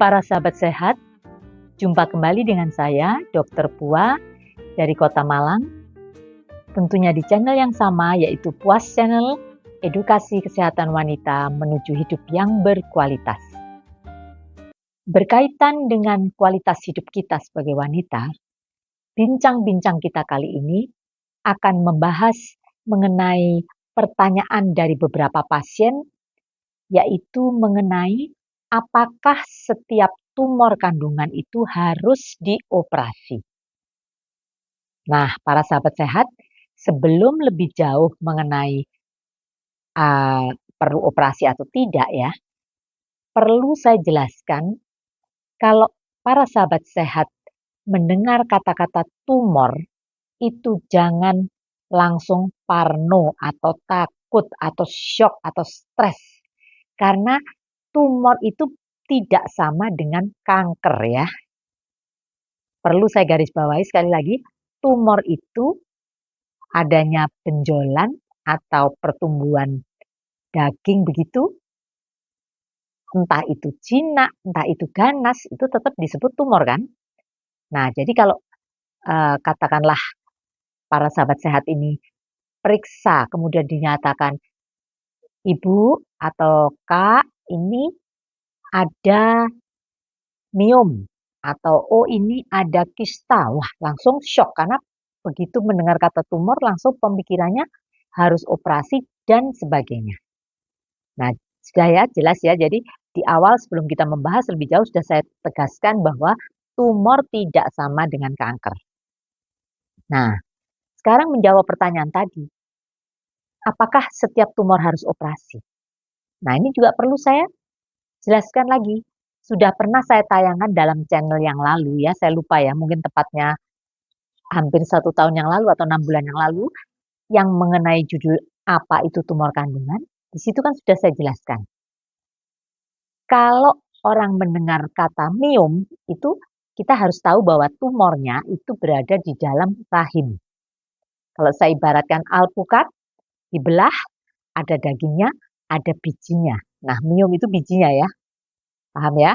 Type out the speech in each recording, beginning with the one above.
para sahabat sehat, jumpa kembali dengan saya, Dr. Pua dari Kota Malang. Tentunya di channel yang sama, yaitu Puas Channel, Edukasi Kesehatan Wanita Menuju Hidup yang Berkualitas. Berkaitan dengan kualitas hidup kita sebagai wanita, bincang-bincang kita kali ini akan membahas mengenai pertanyaan dari beberapa pasien, yaitu mengenai apakah setiap tumor kandungan itu harus dioperasi. Nah, para sahabat sehat, sebelum lebih jauh mengenai perlu operasi atau tidak ya, perlu saya jelaskan kalau para sahabat sehat mendengar kata-kata tumor itu jangan langsung parno atau takut atau shock atau stres. Karena tumor itu tidak sama dengan kanker ya. Perlu saya garis bawahi sekali lagi, tumor itu adanya benjolan atau pertumbuhan daging begitu, entah itu jinak, entah itu ganas, itu tetap disebut tumor kan. Nah, jadi kalau katakanlah para sahabat sehat ini periksa kemudian dinyatakan, Ibu atau Kak ini ada miom atau oh ini ada kista, wah langsung shock karena begitu mendengar kata tumor langsung pemikirannya harus operasi dan sebagainya. Nah, sudah ya jelas ya. Jadi di awal sebelum kita membahas lebih jauh sudah saya tegaskan bahwa tumor tidak sama dengan kanker. Nah, sekarang menjawab pertanyaan tadi. Apakah setiap tumor harus operasi? Nah, ini juga perlu saya jelaskan lagi. Sudah pernah saya tayangkan dalam channel yang lalu ya, saya lupa ya, mungkin tepatnya hampir 1 tahun yang lalu atau 6 bulan yang lalu, yang mengenai judul apa itu tumor kandungan. Di situ kan sudah saya jelaskan. Kalau orang mendengar kata miom, itu kita harus tahu bahwa tumornya itu berada di dalam rahim. Kalau saya ibaratkan alpukat, dibelah, ada dagingnya, ada bijinya. Nah, miom itu bijinya ya. Paham ya?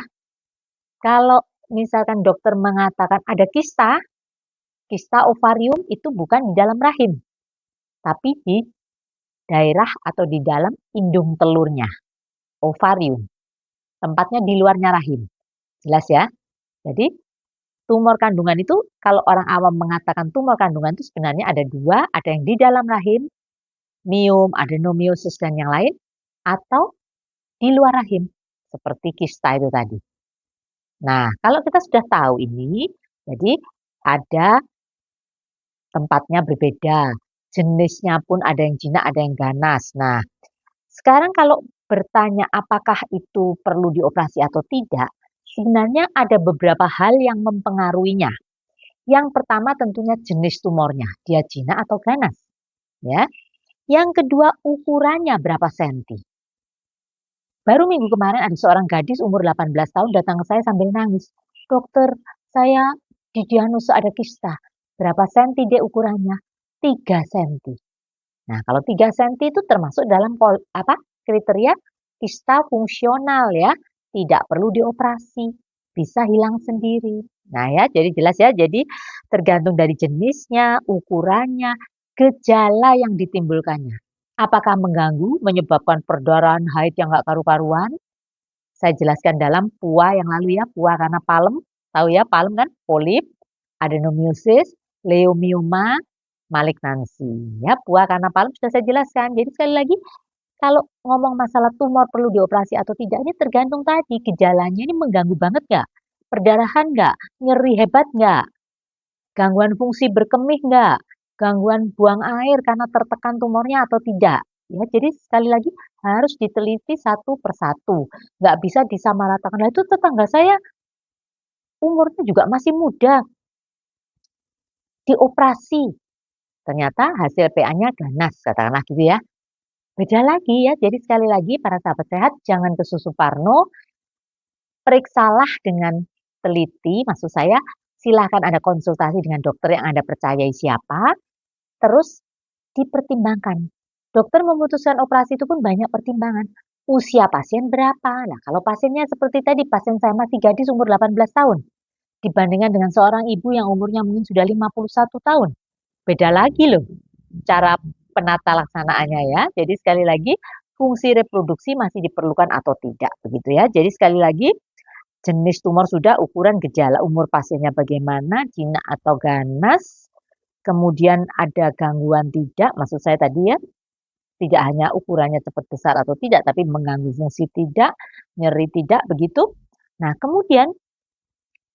Kalau misalkan dokter mengatakan ada kista ovarium itu bukan di dalam rahim, tapi di daerah atau di dalam indung telurnya, ovarium. Tempatnya di luarnya rahim. Jelas ya? Jadi tumor kandungan itu kalau orang awam mengatakan tumor kandungan itu sebenarnya ada 2, ada yang di dalam rahim, miom, adenomyosis dan yang lain, atau di luar rahim seperti kista itu tadi. Nah, kalau kita sudah tahu ini, jadi ada tempatnya berbeda, jenisnya pun ada yang jinak, ada yang ganas. Nah, sekarang kalau bertanya apakah itu perlu dioperasi atau tidak, sebenarnya ada beberapa hal yang mempengaruhinya. Yang pertama tentunya jenis tumornya, dia jinak atau ganas. Ya. Yang kedua ukurannya berapa senti. Baru minggu kemarin ada seorang gadis umur 18 tahun datang ke saya sambil nangis. Dokter, saya didiagnosa ada kista. Berapa senti dia ukurannya? 3 senti. Nah, kalau 3 senti itu termasuk dalam kriteria kista fungsional ya. Tidak perlu dioperasi. Bisa hilang sendiri. Nah ya, jadi jelas ya. Jadi tergantung dari jenisnya, ukurannya, gejala yang ditimbulkannya. Apakah mengganggu, menyebabkan perdarahan haid yang nggak karu-karuan? Saya jelaskan dalam PUA yang lalu ya, PUA karena palem, tahu ya palem kan, polip, adenomyosis, leiomioma, malignansi. Ya, PUA karena palem sudah saya jelaskan. Jadi sekali lagi, kalau ngomong masalah tumor perlu dioperasi atau tidak, ini tergantung tadi gejalanya ini mengganggu banget nggak? Perdarahan nggak? Nyeri hebat nggak? Gangguan fungsi berkemih nggak? Gangguan buang air karena tertekan tumornya atau tidak? Ya, jadi sekali lagi harus diteliti satu persatu. Nggak bisa disamaratakan. Nah, itu tetangga saya umurnya juga masih muda. Dioperasi. Ternyata hasil PA-nya ganas, katakanlah gitu ya. Beda lagi ya. Jadi sekali lagi para sahabat sehat jangan kesusu parno. Periksalah dengan teliti, maksud saya silahkan ada konsultasi dengan dokter yang Anda percayai siapa, terus dipertimbangkan. Dokter memutuskan operasi itu pun banyak pertimbangan. usia pasien berapa. Nah, kalau pasiennya seperti tadi, pasien saya masih gadis umur 18 tahun, dibandingkan dengan seorang ibu yang umurnya mungkin sudah 51 tahun. Beda lagi loh cara penata laksanaannya ya. Jadi sekali lagi, fungsi reproduksi masih diperlukan atau tidak, begitu ya. Jadi sekali lagi, jenis tumor sudah, ukuran, gejala, umur pasiennya bagaimana, jinak atau ganas, kemudian ada gangguan tidak, maksud saya tadi ya, tidak hanya ukurannya cepat besar atau tidak, tapi mengganggu fungsi tidak, nyeri tidak, begitu. Nah, kemudian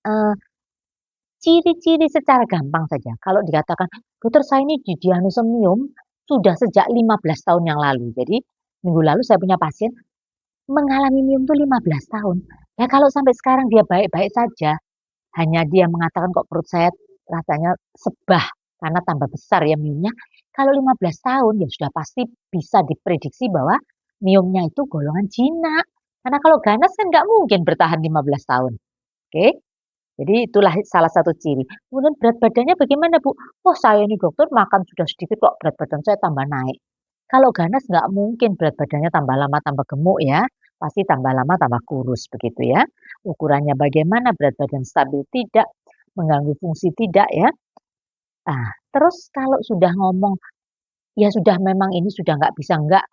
eh, ciri-ciri secara gampang saja. Kalau dikatakan, dokter saya ini didiagnosa miom sudah sejak 15 tahun yang lalu. Jadi minggu lalu saya punya pasien mengalami miom itu 15 tahun. Ya kalau sampai sekarang dia baik-baik saja, hanya dia mengatakan kok perut saya rasanya sebah karena tambah besar ya miomnya. Kalau 15 tahun ya sudah pasti bisa diprediksi bahwa miomnya itu golongan jinak. Karena kalau ganas kan nggak mungkin bertahan 15 tahun. Oke, jadi itulah salah satu ciri. Kemudian berat badannya bagaimana Bu? Oh saya ini dokter makan sudah sedikit kok berat badan saya tambah naik. Kalau ganas nggak mungkin berat badannya tambah lama tambah gemuk ya. Pasti tambah lama tambah kurus begitu ya. Ukurannya bagaimana, berat badan stabil tidak, mengganggu fungsi tidak ya. Nah, terus kalau sudah ngomong, ya sudah memang ini sudah nggak bisa nggak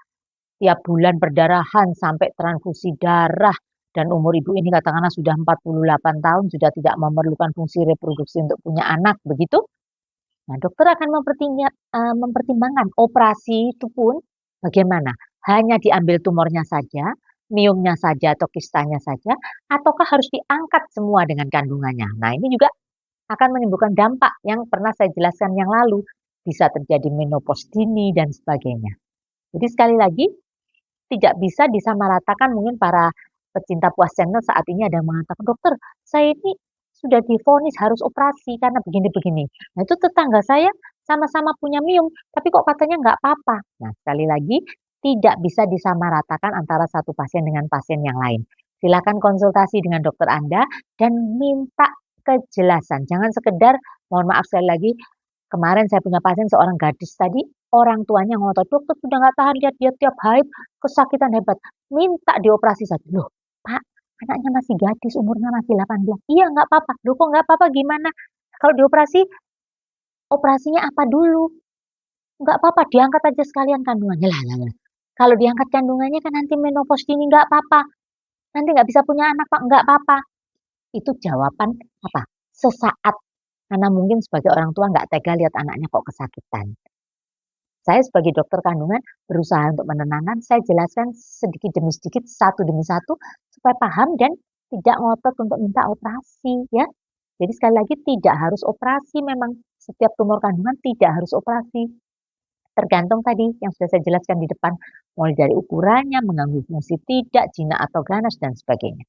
tiap bulan perdarahan sampai transfusi darah dan umur ibu ini katakanlah sudah 48 tahun sudah tidak memerlukan fungsi reproduksi untuk punya anak begitu. Nah, dokter akan mempertimbangkan operasi itu pun bagaimana? Hanya diambil tumornya saja, miomnya saja atau kistanya saja, ataukah harus diangkat semua dengan kandungannya? Nah, ini juga akan menimbulkan dampak yang pernah saya jelaskan yang lalu. Bisa terjadi menopause dini dan sebagainya. Jadi sekali lagi, tidak bisa disamaratakan mungkin para pecinta puas channel saat ini ada yang mengatakan, dokter, saya ini sudah divonis harus operasi karena begini-begini. Nah itu tetangga saya sama-sama punya miom, tapi kok katanya nggak apa-apa. Nah sekali lagi, tidak bisa disamaratakan antara satu pasien dengan pasien yang lain. Silakan konsultasi dengan dokter Anda dan minta kejelasan. Jangan sekedar, mohon maaf sekali lagi, kemarin saya punya pasien seorang gadis tadi, orang tuanya ngotot, dokter sudah nggak tahan lihat dia tiap haid, kesakitan hebat, minta dioperasi saja. Loh, Pak, anaknya masih gadis, umurnya masih 18. Iya, nggak apa-apa. Loh, kok nggak apa-apa gimana? Kalau dioperasi, operasinya apa dulu? Nggak apa-apa, diangkat aja sekalian kandungannya. Lah, lah, lah. Kalau diangkat kandungannya kan nanti menopause dini, nggak apa-apa. Nanti nggak bisa punya anak, Pak, nggak apa-apa. Itu jawaban apa? Sesaat. Karena mungkin sebagai orang tua nggak tega lihat anaknya kok kesakitan. Saya sebagai dokter kandungan berusaha untuk menenangkan, saya jelaskan sedikit demi sedikit, satu demi satu, supaya paham dan tidak ngotot untuk minta operasi ya. Jadi sekali lagi tidak harus operasi, memang setiap tumor kandungan tidak harus operasi. Tergantung tadi yang sudah saya jelaskan di depan, mulai dari ukurannya, mengganggu fungsi tidak, jinak atau ganas dan sebagainya.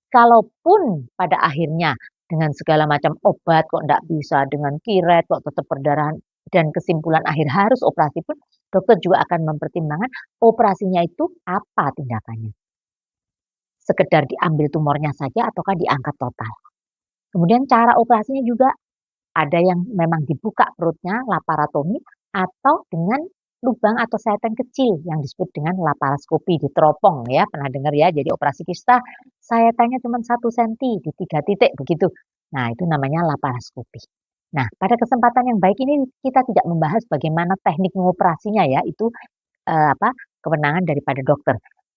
Kalaupun pada akhirnya dengan segala macam obat kok enggak bisa, dengan kiret kok tetap perdarahan dan kesimpulan akhir harus operasi pun, dokter juga akan mempertimbangkan operasinya itu apa tindakannya. Sekedar diambil tumornya saja ataukah diangkat total. Kemudian cara operasinya juga ada yang memang dibuka perutnya, laparotomi, atau dengan lubang atau seten kecil yang disebut dengan laparoskopi, diteropong ya, pernah dengar ya. Jadi operasi kista sayetannya cuma 1 cm di 3 titik begitu. Nah, itu namanya laparoskopi. Nah, pada kesempatan yang baik ini kita tidak membahas bagaimana teknik mengoperasinya ya, itu kewenangan daripada dokter.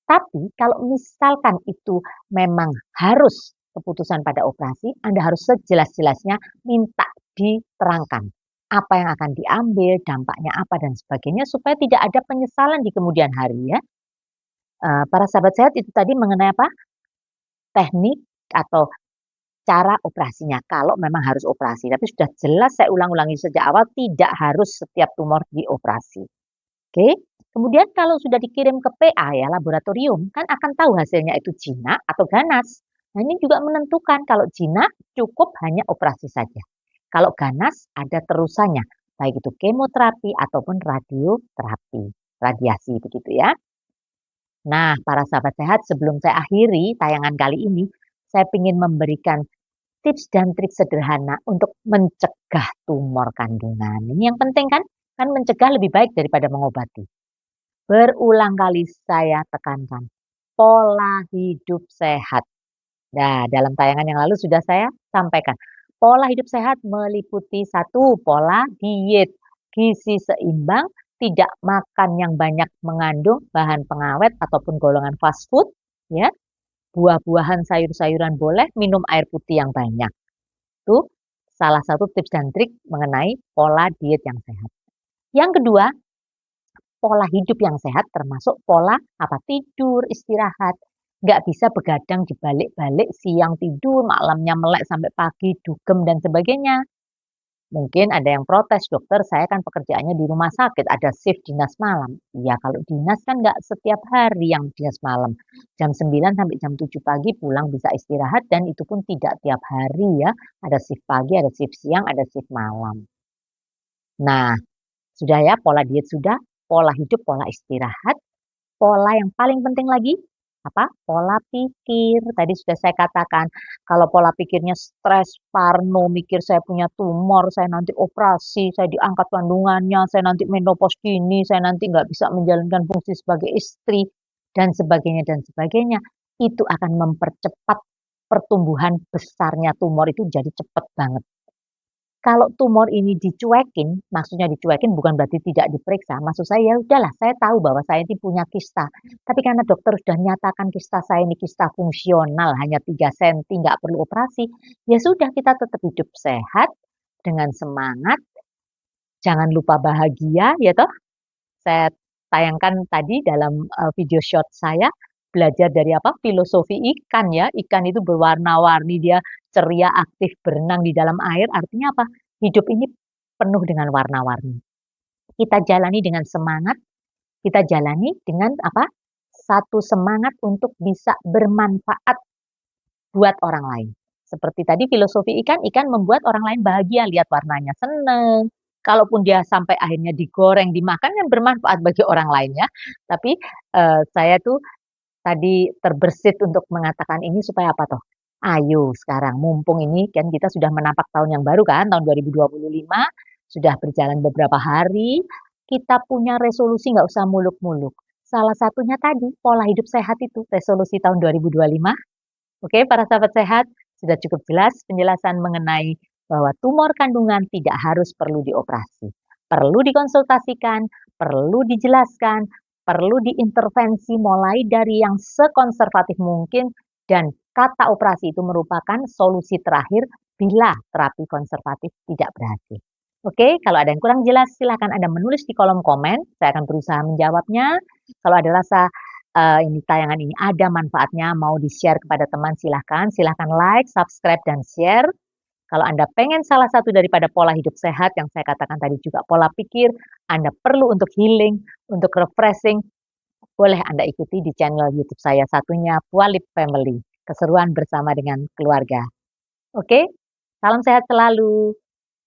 Tapi kalau misalkan itu memang harus keputusan pada operasi, Anda harus sejelas-jelasnya minta diterangkan apa yang akan diambil, dampaknya apa dan sebagainya supaya tidak ada penyesalan di kemudian hari ya. Para sahabat sehat itu tadi mengenai apa? Teknik atau cara operasinya kalau memang harus operasi. Tapi sudah jelas saya ulang-ulangi sejak awal tidak harus setiap tumor dioperasi. Oke. Kemudian kalau sudah dikirim ke PA ya laboratorium kan akan tahu hasilnya itu jinak atau ganas. Nah ini juga menentukan kalau jinak cukup hanya operasi saja. Kalau ganas ada terusannya baik itu kemoterapi ataupun radioterapi, radiasi begitu ya. Nah para sahabat sehat sebelum saya akhiri tayangan kali ini saya ingin memberikan tips dan trik sederhana untuk mencegah tumor kandungan. Ini yang penting kan? Kan mencegah lebih baik daripada mengobati. Berulang kali saya tekankan, pola hidup sehat. Nah, dalam tayangan yang lalu sudah saya sampaikan. Pola hidup sehat meliputi satu, pola diet, gizi seimbang, tidak makan yang banyak mengandung bahan pengawet ataupun golongan fast food, ya. Buah-buahan, sayur-sayuran boleh, minum air putih yang banyak. Itu salah satu tips dan trik mengenai pola diet yang sehat. Yang kedua, pola hidup yang sehat termasuk pola apa? Tidur, istirahat. Nggak bisa begadang dibalik-balik, siang tidur, malamnya melek sampai pagi, dugem dan sebagainya. Mungkin ada yang protes, dokter saya kan pekerjaannya di rumah sakit, ada shift dinas malam. Ya kalau dinas kan nggak setiap hari yang dinas malam. Jam 9 sampai jam 7 pagi pulang bisa istirahat dan itu pun tidak tiap hari ya. Ada shift pagi, ada shift siang, ada shift malam. Nah, sudah ya pola diet sudah, pola hidup, pola istirahat. Pola yang paling penting lagi, apa? Pola pikir. Tadi sudah saya katakan, kalau pola pikirnya stres, parno, mikir saya punya tumor, saya nanti operasi, saya diangkat kandungannya, saya nanti menopause dini, saya nanti nggak bisa menjalankan fungsi sebagai istri, dan sebagainya. Itu akan mempercepat pertumbuhan besarnya tumor itu jadi cepat banget. Kalau tumor ini dicuekin, maksudnya dicuekin bukan berarti tidak diperiksa, maksud saya ya udahlah saya tahu bahwa saya ini punya kista, tapi karena dokter sudah nyatakan kista saya ini kista fungsional hanya 3 senti nggak perlu operasi, ya sudah kita tetap hidup sehat, dengan semangat, jangan lupa bahagia ya toh. Saya tayangkan tadi dalam, video short saya, belajar dari apa, filosofi ikan ya. Ikan itu berwarna-warni, dia ceria, aktif, berenang di dalam air, artinya apa? Hidup ini penuh dengan warna-warni. Kita jalani dengan semangat, kita jalani dengan apa, satu semangat untuk bisa bermanfaat buat orang lain. Seperti tadi filosofi ikan, ikan membuat orang lain bahagia, lihat warnanya seneng. Kalaupun dia sampai akhirnya digoreng, dimakan kan bermanfaat bagi orang lain ya. Tapi, saya tuh tadi terbersit untuk mengatakan ini supaya apa toh? Ayo sekarang mumpung ini kan kita sudah menapak tahun yang baru kan, tahun 2025, sudah berjalan beberapa hari, kita punya resolusi nggak usah muluk-muluk. Salah satunya tadi pola hidup sehat itu, resolusi tahun 2025. Oke, para sahabat sehat, sudah cukup jelas penjelasan mengenai bahwa tumor kandungan tidak harus perlu dioperasi. Perlu dikonsultasikan, perlu dijelaskan, perlu diintervensi mulai dari yang sekonservatif mungkin dan kata operasi itu merupakan solusi terakhir bila terapi konservatif tidak berhasil. Oke, kalau ada yang kurang jelas silakan Anda menulis di kolom komen, saya akan berusaha menjawabnya. Kalau ada rasa ini tayangan ini ada manfaatnya, mau di-share kepada teman silahkan. Silahkan like, subscribe, dan share. Kalau Anda pengen salah satu daripada pola hidup sehat yang saya katakan tadi juga pola pikir, Anda perlu untuk healing, untuk refreshing, boleh Anda ikuti di channel YouTube saya satunya Pualip Family, keseruan bersama dengan keluarga. Oke, salam sehat selalu,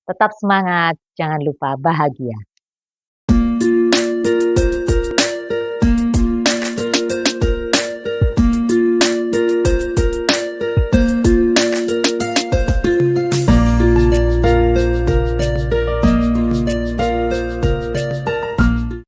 tetap semangat, jangan lupa bahagia.